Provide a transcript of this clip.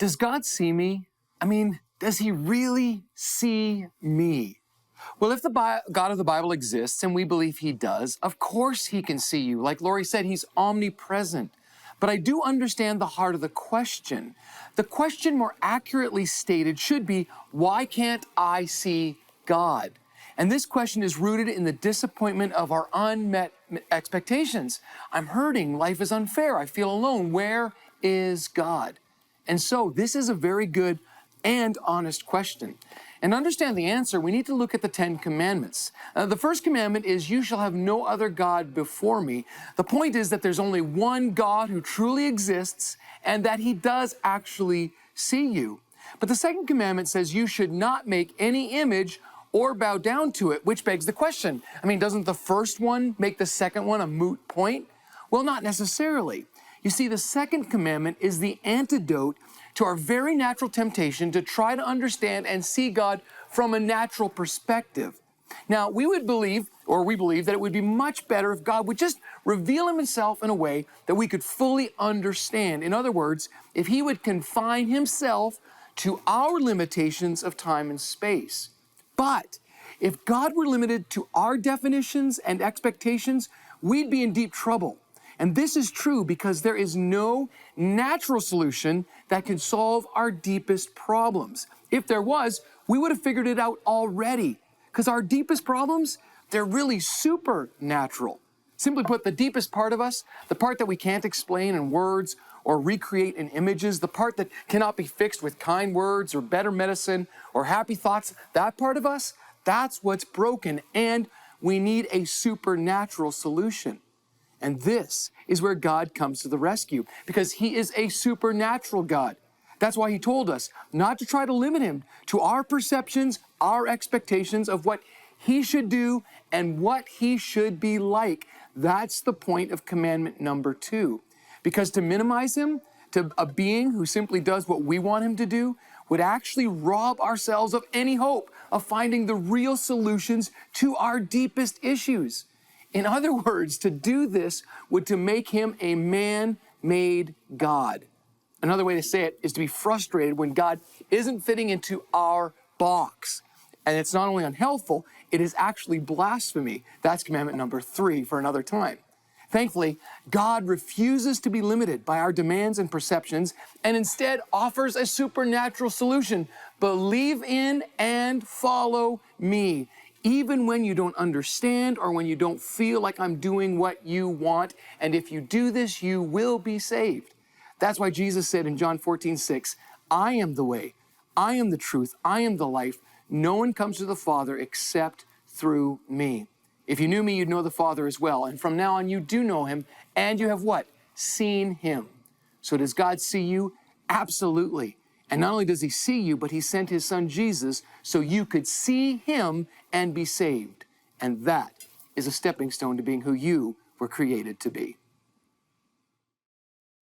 Does God see me? I mean, does he really see me? Well, if the God of the Bible exists, and we believe he does, of course he can see you. Like Lori said, he's omnipresent. But I do understand the heart of the question. The question, more accurately stated, should be, why can't I see God? And this question is rooted in the disappointment of our unmet expectations. I'm hurting. Life is unfair. I feel alone. Where is God? And so this is a very good and honest question. And to understand the answer, we need to look at the 10 commandments. The first commandment is, you shall have no other God before me. The point is that there's only one God who truly exists and that he does actually see you. But the second commandment says you should not make any image or bow down to it, which begs the question. I mean, doesn't the first one make the second one a moot point? Well, not necessarily. You see, the second commandment is the antidote to our very natural temptation to try to understand and see God from a natural perspective. Now, we believe that it would be much better if God would just reveal himself in a way that we could fully understand. In other words, if he would confine himself to our limitations of time and space. But if God were limited to our definitions and expectations, we'd be in deep trouble. And this is true because there is no natural solution that can solve our deepest problems. If there was, we would have figured it out already. Because our deepest problems, they're really supernatural. Simply put, the deepest part of us, the part that we can't explain in words or recreate in images, the part that cannot be fixed with kind words or better medicine or happy thoughts, that part of us, that's what's broken, and we need a supernatural solution. And this is where God comes to the rescue, because he is a supernatural God. That's why he told us not to try to limit him to our perceptions, our expectations of what he should do and what he should be like. That's the point of commandment number 2. Because to minimize him to a being who simply does what we want him to do would actually rob ourselves of any hope of finding the real solutions to our deepest issues. In other words, to do this would to make him a man-made God. Another way to say it is to be frustrated when God isn't fitting into our box. And it's not only unhelpful, it is actually blasphemy. That's commandment number 3 for another time. Thankfully, God refuses to be limited by our demands and perceptions and instead offers a supernatural solution. Believe in and follow me. Even when you don't understand or when you don't feel like I'm doing what you want. And if you do this, you will be saved. That's why Jesus said in John 14:6, I am the way, I am the truth, I am the life. No one comes to the Father except through me. If you knew me, you'd know the Father as well. And from now on, you do know him, and you have what? Seen him. So does God see you? Absolutely. And not only does he see you, but he sent his son Jesus so you could see him and be saved. And that is a stepping stone to being who you were created to be.